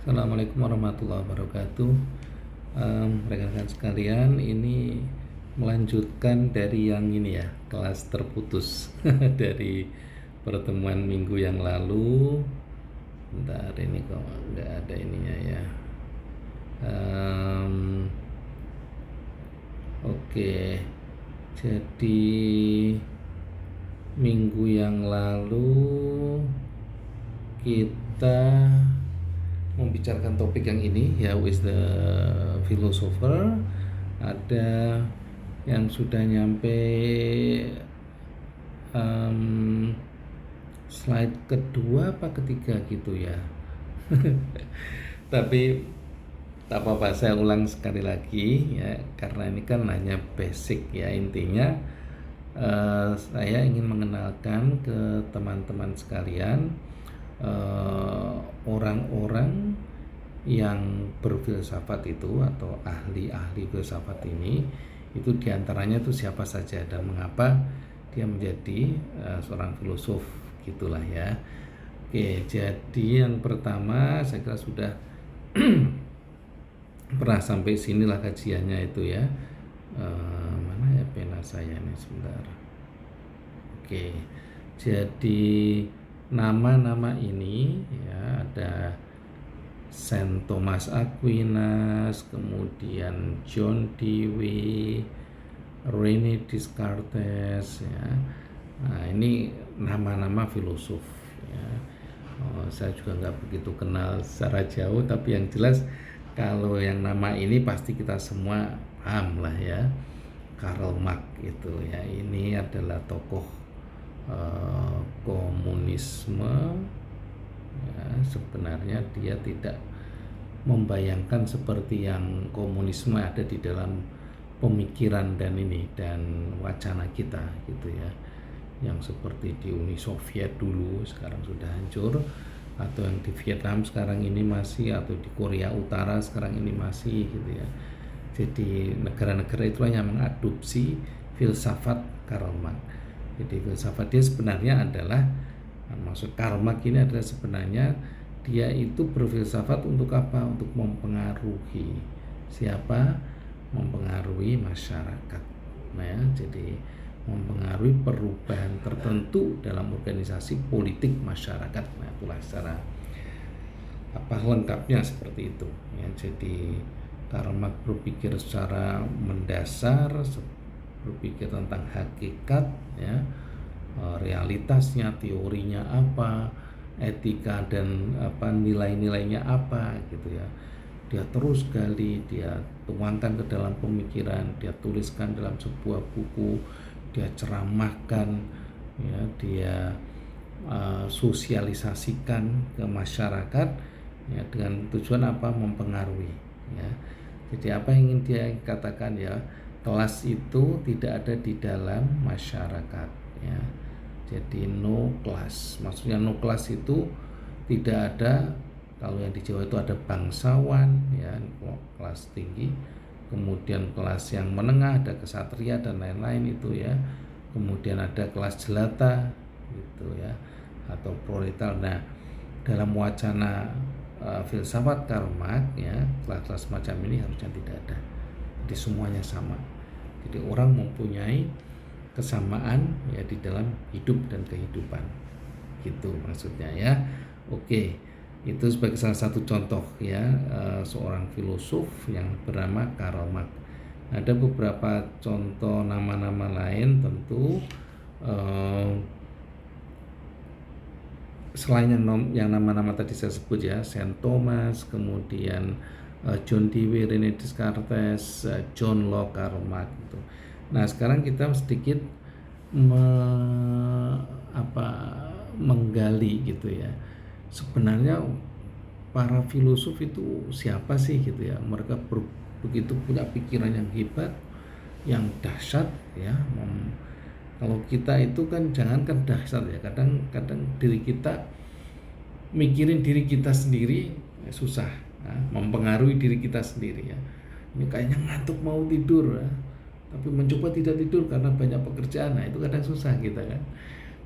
Assalamualaikum warahmatullahi wabarakatuh. Rekan-rekan sekalian, ini melanjutkan dari yang ini ya, kelas terputus dari pertemuan minggu yang lalu. Bentar, ini kok nggak ada ininya ya. Oke, jadi minggu yang lalu kita membicarakan topik yang ini ya, with the philosopher. Ada yang sudah nyampe slide kedua apa ketiga gitu ya. Tapi tak apa-apa, saya ulang sekali lagi ya, karena ini kan hanya basic ya. Intinya saya ingin mengenalkan ke teman-teman sekalian orang-orang yang berfilsafat itu atau ahli-ahli filsafat ini, itu diantaranya itu siapa saja dan mengapa dia menjadi seorang filosof gitulah ya. Oke, jadi yang pertama saya kira sudah pernah sampai sinilah kajiannya itu ya. Mana ya pena saya nih, sebentar. Oke, jadi nama-nama ini ya, ada Saint Thomas Aquinas, kemudian John Dewey, René Descartes ya. Nah, ini nama-nama filosof ya. Saya juga nggak begitu kenal secara jauh, tapi yang jelas kalau yang nama ini pasti kita semua paham lah ya. Karl Marx itu ya, ini adalah tokoh komunisme ya. Sebenarnya dia tidak membayangkan seperti yang komunisme ada di dalam pemikiran dan wacana kita gitu ya, yang seperti di Uni Soviet dulu sekarang sudah hancur, atau yang di Vietnam sekarang ini masih, atau di Korea Utara sekarang ini masih gitu ya. Jadi negara-negara itu hanya mengadopsi filsafat Karl Marx. Jadi filsafat dia sebenarnya adalah, maksud Karl Marx ini adalah sebenarnya dia itu berfilsafat untuk apa? Untuk mempengaruhi siapa? Mempengaruhi masyarakat. Nah ya, jadi mempengaruhi perubahan tertentu dalam organisasi politik masyarakat. Nah, itulah secara lengkapnya seperti itu ya. Jadi Karl Marx berpikir secara mendasar, berpikir tentang hakikat ya, realitasnya, teorinya apa, etika dan nilai-nilainya apa gitu ya. Dia terus gali, dia tuangkan ke dalam pemikiran, dia tuliskan dalam sebuah buku, dia ceramahkan ya, dia sosialisasikan ke masyarakat ya, dengan tujuan apa? Mempengaruhi ya. Jadi apa yang ingin dia katakan ya, kelas itu tidak ada di dalam masyarakat ya. Jadi no class, maksudnya no class itu tidak ada. Kalau yang di Jawa itu ada bangsawan ya, kelas tinggi, kemudian kelas yang menengah, ada kesatria dan lain-lain itu ya, kemudian ada kelas jelata gitu ya, atau proletar. Nah, dalam wacana filsafat Karl Marx ya, kelas-kelas macam ini harusnya tidak ada. Jadi semuanya sama. Jadi orang mempunyai kesamaan ya di dalam hidup dan kehidupan. Gitu maksudnya ya. Oke. Itu sebagai salah satu contoh ya, seorang filosof yang bernama Karl Marx. Ada beberapa contoh nama-nama lain tentu, selain yang nama-nama tadi saya sebut ya, Saint Thomas, kemudian John Dewey, René Descartes, John Locke, Karl Marx gitu. Nah, sekarang kita sedikit menggali gitu ya. Sebenarnya para filosof itu siapa sih gitu ya? Mereka begitu punya pikiran yang hebat, yang dahsyat ya. Kalau kita itu kan jangankan dahsyat ya, kadang-kadang diri kita mikirin diri kita sendiri ya, susah ya, mempengaruhi diri kita sendiri ya. Ini kayaknya ngantuk mau tidur ya, tapi mencoba tidak tidur karena banyak pekerjaan. Nah, itu kadang susah kita kan.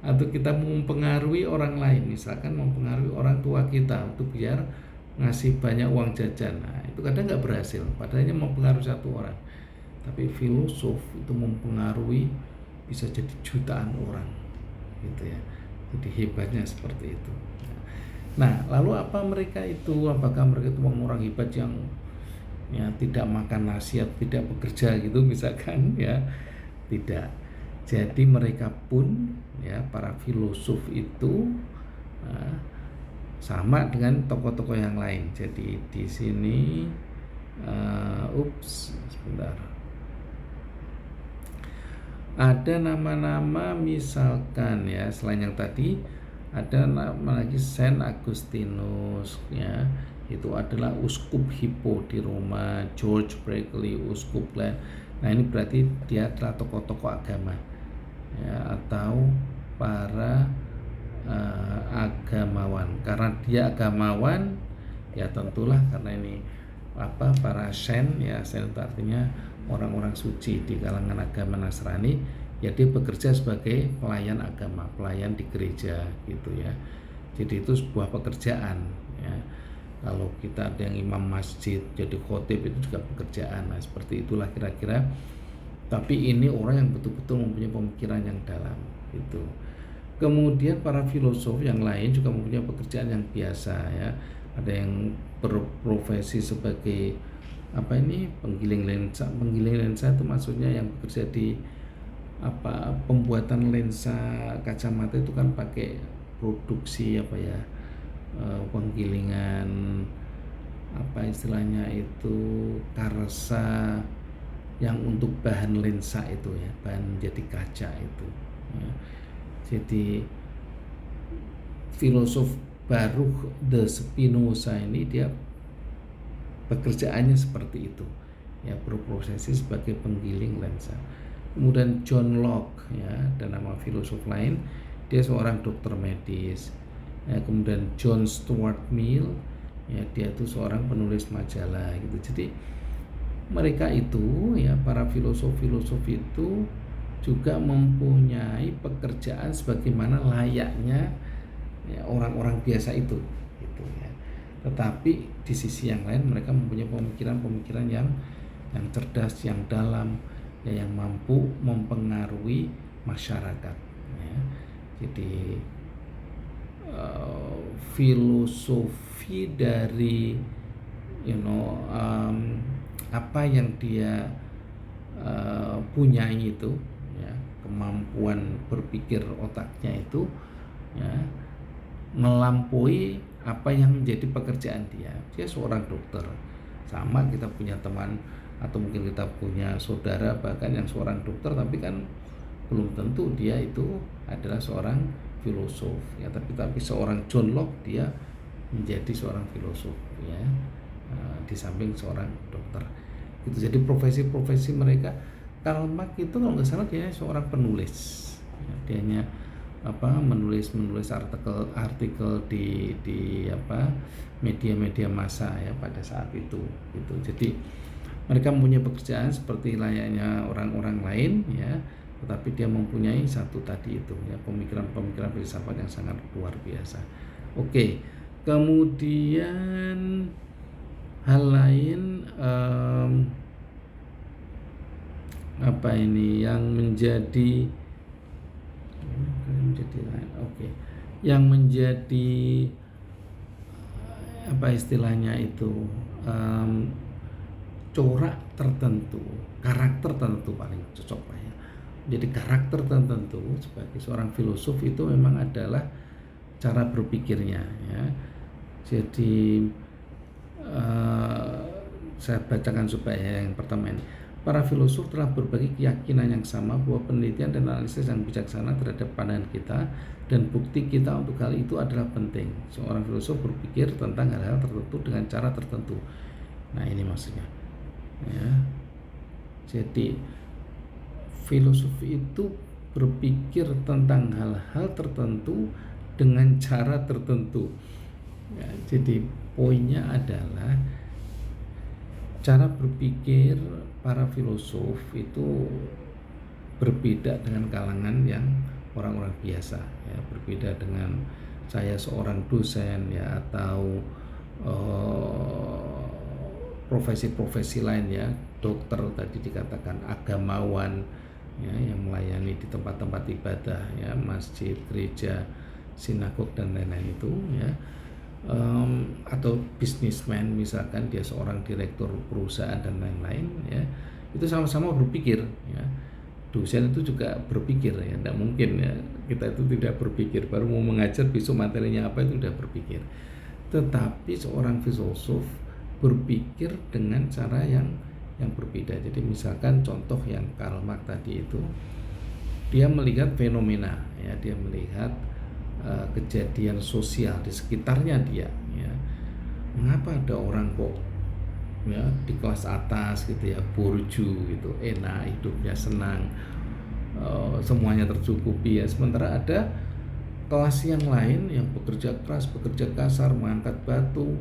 Atau kita mempengaruhi orang lain, misalkan mempengaruhi orang tua kita untuk biar ngasih banyak uang jajan. Nah, itu kadang nggak berhasil, padahal hanya mempengaruhi satu orang. Tapi filosof itu mempengaruhi bisa jadi jutaan orang, gitu ya. Jadi hebatnya seperti itu. Nah, lalu apa mereka itu? Apakah mereka itu orang hebat yang ya tidak makan nasi atau tidak bekerja gitu misalkan ya? Tidak. Jadi mereka pun ya para filosof itu sama dengan tokoh-tokoh yang lain. Jadi di sini sebentar. Ada nama-nama misalkan ya, selain yang tadi ada nama lagi Saint Agustinus ya, itu adalah uskup Hippo di Roma. George Berkeley, uskup Glen. Nah, ini berarti dia adalah tokoh-tokoh agama ya, atau para agamawan. Karena dia agamawan ya tentulah karena ini para saint ya, saint itu artinya orang-orang suci di kalangan agama Nasrani ya, dia bekerja sebagai pelayan agama, pelayan di gereja gitu ya. Jadi itu sebuah pekerjaan ya. Kalau kita ada yang imam masjid jadi khotib, itu juga pekerjaan. Nah, seperti itulah kira-kira. Tapi ini orang yang betul-betul mempunyai pemikiran yang dalam gitu. Kemudian para filosof yang lain juga mempunyai pekerjaan yang biasa ya. Ada yang berprofesi sebagai penggiling lensa. Penggiling lensa itu maksudnya yang bekerja di pembuatan lensa kacamata itu kan pakai produksi penggilingan istilahnya itu karsa yang untuk bahan lensa itu ya, bahan jadi kaca itu ya. Jadi filosof Baruch de Spinoza ini dia pekerjaannya seperti itu ya, berprofesi sebagai penggiling lensa. Kemudian John Locke ya, dan nama filosof lain, dia seorang dokter medis ya. Kemudian John Stuart Mill ya, dia itu seorang penulis majalah gitu. Jadi mereka itu ya, para filosof-filosof itu juga mempunyai pekerjaan sebagaimana layaknya ya, orang-orang biasa itu gitu ya. Tetapi di sisi yang lain mereka mempunyai pemikiran-pemikiran yang cerdas, yang dalam ya, yang mampu mempengaruhi masyarakat ya. Jadi filosofi dari apa yang dia punyai itu ya, kemampuan berpikir otaknya itu ya, melampaui apa yang menjadi pekerjaan dia. Dia seorang dokter. Sama kita punya teman atau mungkin kita punya saudara bahkan yang seorang dokter, tapi kan belum tentu dia itu adalah seorang filosof ya. Tapi seorang John Locke dia menjadi seorang filosof ya, di samping seorang dokter itu. Jadi profesi-profesi mereka. Karl Marx itu kalau nggak salah dia seorang penulis ya, dianya menulis artikel di media-media massa ya pada saat itu gitu. Jadi mereka mempunyai pekerjaan seperti layaknya orang-orang lain ya, tetapi dia mempunyai satu tadi itu ya, pemikiran-pemikiran filsafat yang sangat luar biasa. Oke, kemudian hal lain yang menjadi yang menjadi istilahnya itu corak tertentu, karakter tertentu paling cocok lah ya. Jadi karakter tertentu sebagai seorang filosof itu memang adalah cara berpikirnya ya. Jadi saya bacakan supaya yang pertama ini. Para filosof telah berbagi keyakinan yang sama bahwa penelitian dan analisis yang bijaksana terhadap pandangan kita dan bukti kita untuk hal itu adalah penting. Seorang filosof berpikir tentang hal-hal tertentu dengan cara tertentu. Nah, ini maksudnya. Ya. Jadi filosof itu berpikir tentang hal-hal tertentu dengan cara tertentu. Ya, jadi poinnya adalah cara berpikir para filosof itu berbeda dengan kalangan yang orang-orang biasa ya, berbeda dengan saya seorang dosen ya, atau profesi-profesi lain ya, dokter tadi dikatakan, agamawan ya, yang melayani di tempat-tempat ibadah ya, masjid, gereja, sinagog dan lain-lain itu ya, atau bisnismen misalkan dia seorang direktur perusahaan dan lain-lain ya, itu sama-sama berpikir ya. Dosen itu juga berpikir ya, tidak mungkin ya kita itu tidak berpikir, baru mau mengajar besok materinya apa itu sudah berpikir. Tetapi seorang filosof berpikir dengan cara yang berbeda. Jadi misalkan contoh yang Karl Marx tadi itu, dia melihat fenomena ya, dia melihat kejadian sosial di sekitarnya dia ya. Mengapa ada orang kok ya di kelas atas gitu ya, burju gitu, enak hidupnya, senang, semuanya tercukupi ya, sementara ada kelas yang lain yang bekerja keras, bekerja kasar, mengangkat batu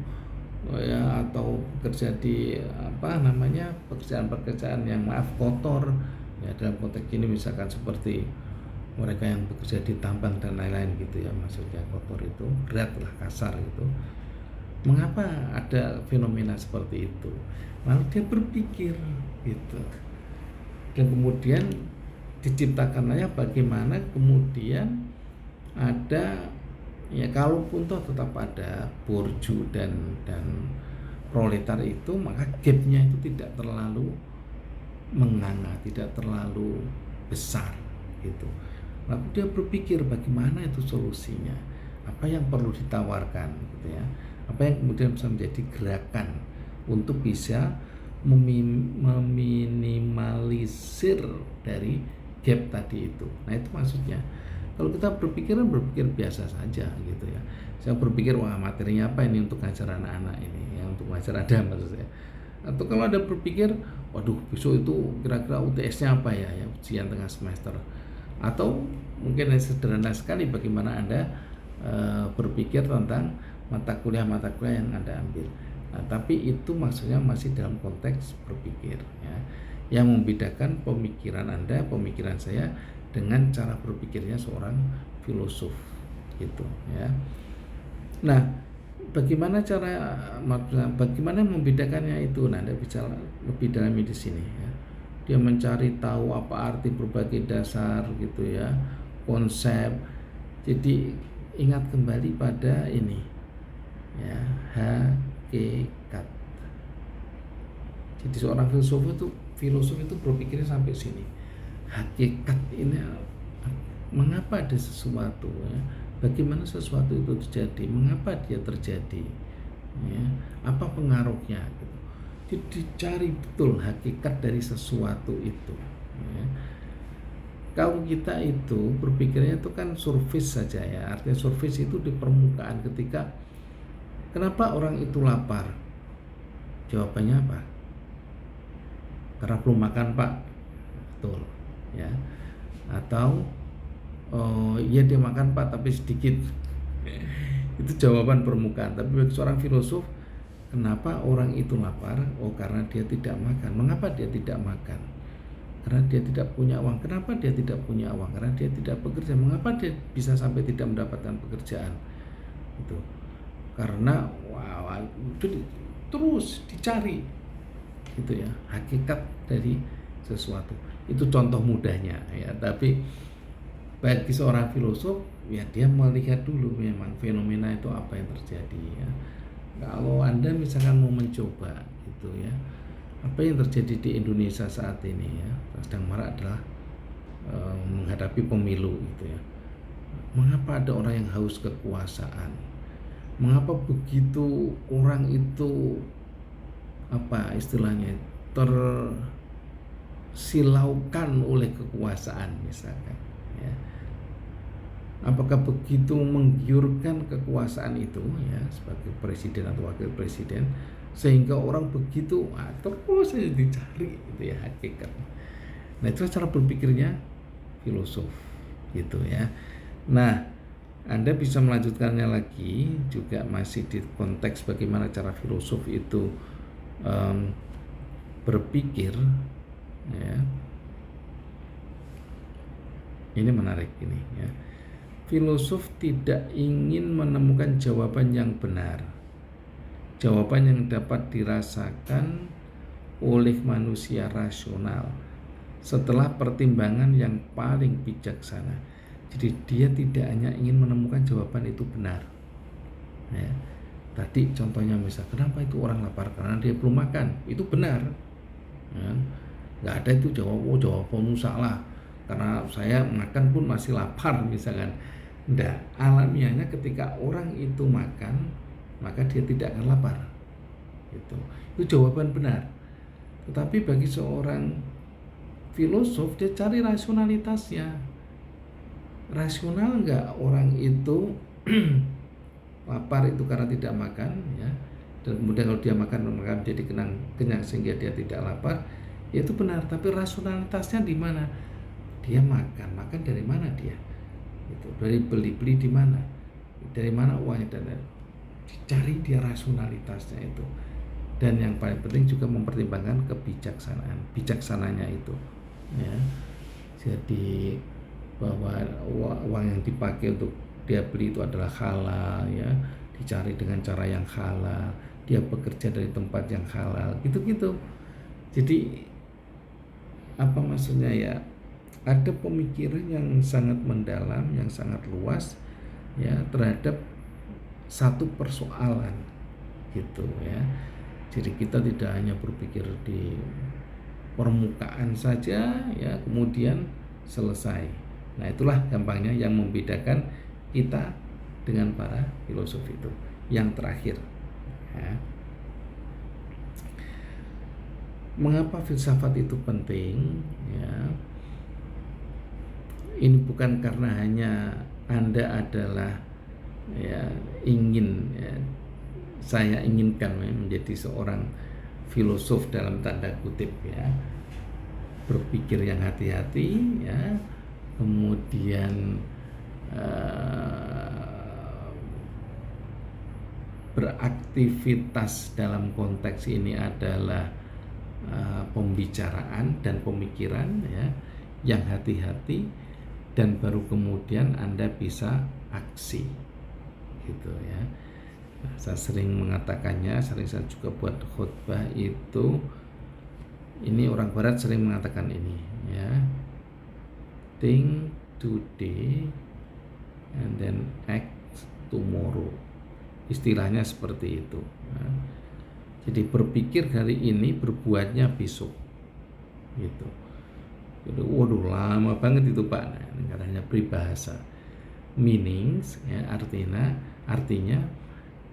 ya, atau bekerja di pekerjaan-pekerjaan yang maaf kotor ya, dalam konteks ini misalkan seperti mereka yang bekerja di tambang dan lain-lain gitu ya, maksudnya kotor itu berat lah, kasar gitu. Mengapa ada fenomena seperti itu? Lalu dia berpikir gitu, dan kemudian diciptakannya bagaimana kemudian ada ya, kalaupun toh tetap ada borju dan proletar itu, maka gapnya itu tidak terlalu menganga, tidak terlalu besar gitu. Lalu dia berpikir bagaimana itu solusinya, apa yang perlu ditawarkan gitu ya, apa yang kemudian bisa menjadi gerakan untuk bisa meminimalisir dari gap tadi itu. Nah itu maksudnya. Kalau kita berpikir biasa saja gitu ya. Saya berpikir wah materinya apa ini untuk ngajar anak-anak ini, yang untuk ngajar ada maksud saya. Atau kalau ada berpikir, waduh besok itu kira-kira UTS-nya apa ya, ujian tengah semester. Atau mungkin yang sederhana sekali bagaimana Anda berpikir tentang mata kuliah yang Anda ambil. Nah, tapi itu maksudnya masih dalam konteks berpikir ya. Yang membedakan pemikiran Anda, pemikiran saya dengan cara berpikirnya seorang filosof gitu ya. Nah, bagaimana membedakannya itu? Nah, Anda bicara lebih dalam di sini ya. Dia mencari tahu apa arti berbagai dasar gitu ya, konsep. Jadi ingat kembali pada ini ya, hakikat. Jadi seorang filosof itu berpikirnya sampai sini. Hakikat ini, mengapa ada sesuatu ya? Bagaimana sesuatu itu terjadi? Mengapa dia terjadi? Ya, apa pengaruhnya? Gitu. Jadi dicari betul hakikat dari sesuatu itu. Ya. Kalau kita itu berpikirnya itu kan surface saja ya. Artinya surface itu di permukaan. Ketika kenapa orang itu lapar? Jawabannya apa? Karena belum makan Pak. Betul ya. Atau iya dia makan Pak tapi sedikit. Itu jawaban permukaan. Tapi bagi seorang filosof, kenapa orang itu lapar? Oh karena dia tidak makan. Mengapa dia tidak makan? Karena dia tidak punya uang. Kenapa dia tidak punya uang? Karena dia tidak bekerja. Mengapa dia bisa sampai tidak mendapatkan pekerjaan? Itu karena terus dicari gitu ya, hakikat dari sesuatu. Itu contoh mudahnya ya, tapi bagi seorang filosof ya dia melihat dulu memang fenomena itu apa yang terjadi ya. Kalau Anda misalkan mau mencoba gitu ya, apa yang terjadi di Indonesia saat ini ya, sedang marak adalah menghadapi pemilu gitu ya. Mengapa ada orang yang haus kekuasaan? Mengapa begitu orang itu apa istilahnya tersilaukan oleh kekuasaan misalkan ya. Apakah begitu menggiurkan kekuasaan itu ya sebagai presiden atau wakil presiden sehingga orang begitu terus saja dicari gitu ya hakikat. Nah itu cara berpikirnya filosof gitu ya. Nah Anda bisa melanjutkannya lagi juga masih di konteks bagaimana cara filosof itu berpikir ya. Ini menarik ini ya. Filosof tidak ingin menemukan jawaban yang benar, jawaban yang dapat dirasakan oleh manusia rasional setelah pertimbangan yang paling bijaksana. Jadi dia tidak hanya ingin menemukan jawaban itu benar. Ya. Tadi contohnya misal, kenapa itu orang lapar? Karena dia belum makan. Itu benar. Ya. Nggak ada itu jawabanmu salah. Karena saya makan pun masih lapar misalkan. Nggak, alamiahnya ketika orang itu makan, maka dia tidak akan lapar. Itu jawaban benar. Tetapi bagi seorang filosof, dia cari rasionalitasnya. Rasional nggak orang itu lapar itu karena tidak makan, ya, dan kemudian kalau dia makan maka jadi kenyang sehingga dia tidak lapar, ya itu benar. Tapi rasionalitasnya di mana? Dia makan dari mana dia? Itu dari beli di mana? Dari mana uangnya? Dan dicari dia rasionalitasnya itu. Dan yang paling penting juga mempertimbangkan bijaksananya itu, ya. Jadi bahwa uang yang dipakai untuk dia beli itu adalah halal, ya, dicari dengan cara yang halal, dia bekerja dari tempat yang halal, gitu-gitu. Jadi apa maksudnya ya? Ada pemikiran yang sangat mendalam, yang sangat luas, ya, terhadap satu persoalan, gitu, ya. Jadi kita tidak hanya berpikir di permukaan saja, ya, kemudian selesai. Nah, itulah gampangnya yang membedakan kita dengan para filosof itu. Yang terakhir, ya. Mengapa filsafat itu penting? Ya, ini bukan karena hanya Anda adalah, ya, ingin, ya, saya inginkan menjadi seorang filosof dalam tanda kutip, ya, berpikir yang hati-hati, ya, kemudian beraktivitas dalam konteks ini adalah pembicaraan dan pemikiran, ya, yang hati-hati, dan baru kemudian Anda bisa aksi, gitu, ya. Nah, saya sering mengatakannya, sering saya juga buat khutbah itu. Ini orang Barat sering mengatakan ini, ya, think today and then act tomorrow. Istilahnya seperti itu. Nah, jadi berpikir hari ini, berbuatnya besok, gitu. Jadi, waduh, lama banget itu Pak. Nah, ini katanya peribahasa. Meanings, ya, artinya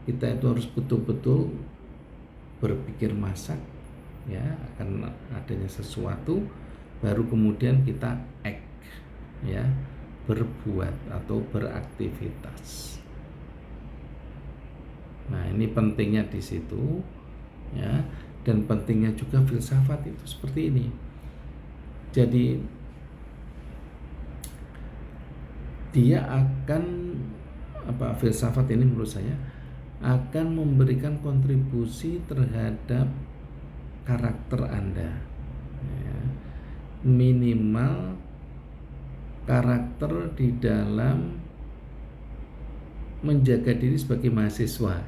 kita itu harus betul-betul berpikir masak, ya, akan adanya sesuatu, baru kemudian kita act, ya, berbuat atau beraktivitas. Nah, ini pentingnya di situ, ya, dan pentingnya juga filsafat itu seperti ini. Jadi dia akan filsafat ini menurut saya akan memberikan kontribusi terhadap karakter Anda, ya. Minimal karakter di dalam menjaga diri sebagai mahasiswa.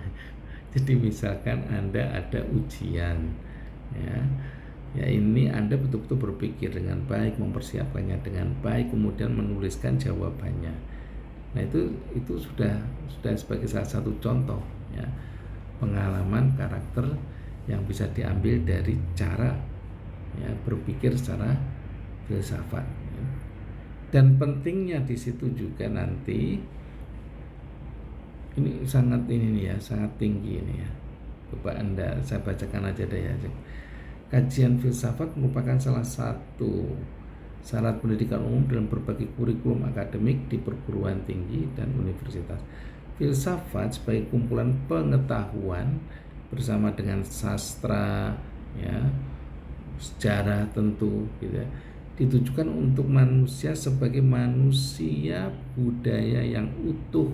Jadi misalkan Anda ada ujian, ya ini Anda betul-betul berpikir dengan baik, mempersiapkannya dengan baik, kemudian menuliskan jawabannya. Nah, itu sudah sebagai salah satu contoh, ya, pengalaman karakter yang bisa diambil dari cara, ya, berpikir secara filsafat. Dan pentingnya di situ juga nanti ini sangat tinggi ini, ya. Coba Anda, saya bacakan aja deh, ya. Kajian filsafat merupakan salah satu syarat pendidikan umum dalam berbagai kurikulum akademik di perguruan tinggi dan universitas. Filsafat sebagai kumpulan pengetahuan bersama dengan sastra, ya, sejarah tentu, gitu, ya, ditujukan untuk manusia sebagai manusia budaya yang utuh,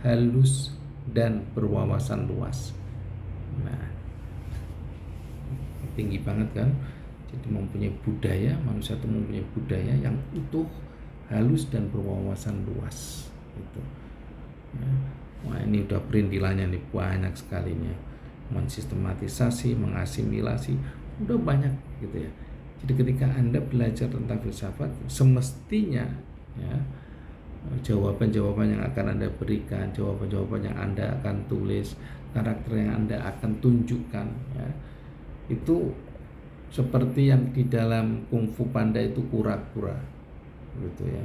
halus, dan berwawasan luas. Nah, tinggi banget kan? Jadi mempunyai budaya, manusia itu mempunyai budaya yang utuh, halus, dan berwawasan luas, gitu. Ya. Wah, ini udah perintilannya nih, banyak sekali nih. mensistematisasi, mengasimilasi, udah banyak gitu ya. Jadi ketika Anda belajar tentang filsafat, semestinya ya jawaban-jawaban yang akan Anda berikan, jawaban-jawaban yang Anda akan tulis, karakter yang Anda akan tunjukkan ya, itu seperti yang di dalam Kung Fu Panda itu kura-kura gitu ya,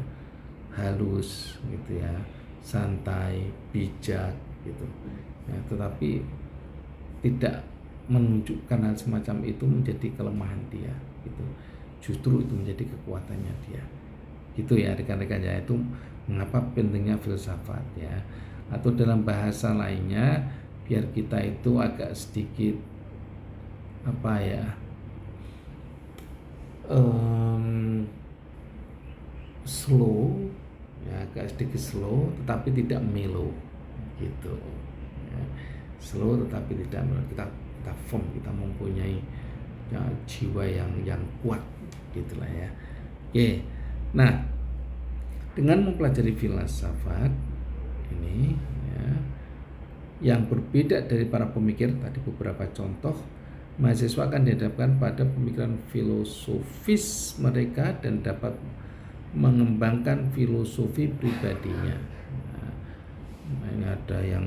halus gitu ya, santai, bijak gitu ya, tetapi tidak menunjukkan hal semacam itu menjadi kelemahan dia gitu, justru itu menjadi kekuatannya dia gitu ya rekan-rekan ya. Itu mengapa pentingnya filsafat ya, atau dalam bahasa lainnya biar kita itu agak sedikit apa ya, slow ya, agak sedikit slow tetapi tidak melo gitu ya. Slow tetapi tidak melo, kita firm, kita mempunyai ya, jiwa yang kuat gitulah ya. Oke, nah dengan mempelajari filsafat ini ya, yang berbeda dari para pemikir tadi, beberapa contoh, mahasiswa akan dihadapkan pada pemikiran filosofis mereka dan dapat mengembangkan filosofi pribadinya. Nah, ini ada yang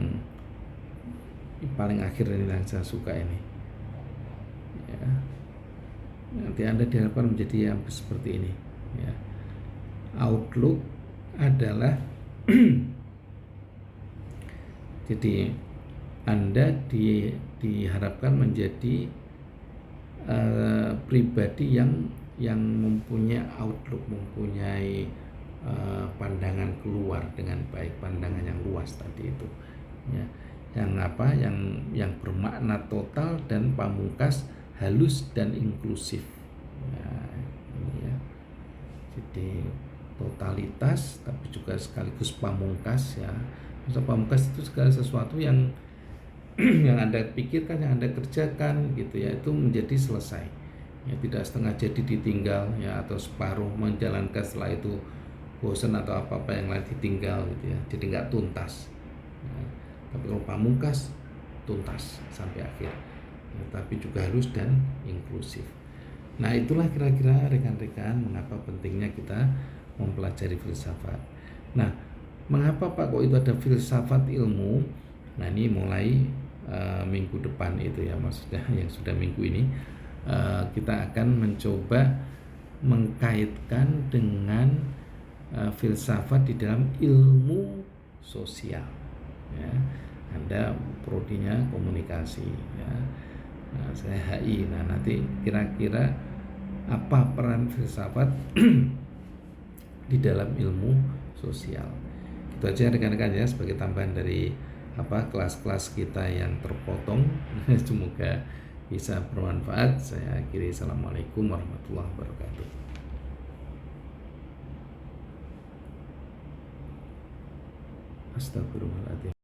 paling akhir ini yang saya suka ini ya. Nanti Anda diharapkan menjadi yang seperti ini ya. Outlook adalah jadi Anda diharapkan menjadi pribadi yang mempunyai outlook, mempunyai pandangan keluar dengan baik, pandangan yang luas tadi itu ya. Yang bermakna total dan pamungkas, halus dan inklusif ya, ini ya. Jadi totalitas tapi juga sekaligus pamungkas ya. Masa pamungkas itu segala sesuatu yang yang Anda pikirkan, yang Anda kerjakan gitu ya, itu menjadi selesai ya, tidak setengah jadi ditinggal ya, atau separuh menjalankan setelah itu bosan atau apa-apa yang lain ditinggal gitu ya, jadi nggak tuntas ya. Tapi kalau pamungkas tuntas sampai akhir ya, tapi juga halus dan inklusif. Nah itulah kira-kira rekan-rekan mengapa pentingnya kita mempelajari filsafat. Nah mengapa Pak kok itu ada filsafat ilmu? Nah ini mulai minggu depan itu ya, maksudnya yang sudah minggu ini kita akan mencoba mengkaitkan dengan filsafat di dalam ilmu sosial ya. Anda prodinya komunikasi ya, nah, saya HI. Nah nanti kira-kira apa peran filsafat di dalam ilmu sosial. Itu aja rekan-rekan ya, sebagai tambahan dari kelas-kelas kita yang terpotong. Semoga bisa bermanfaat. Saya akhiri, assalamualaikum warahmatullahi wabarakatuh. Astagfirullahaladzim.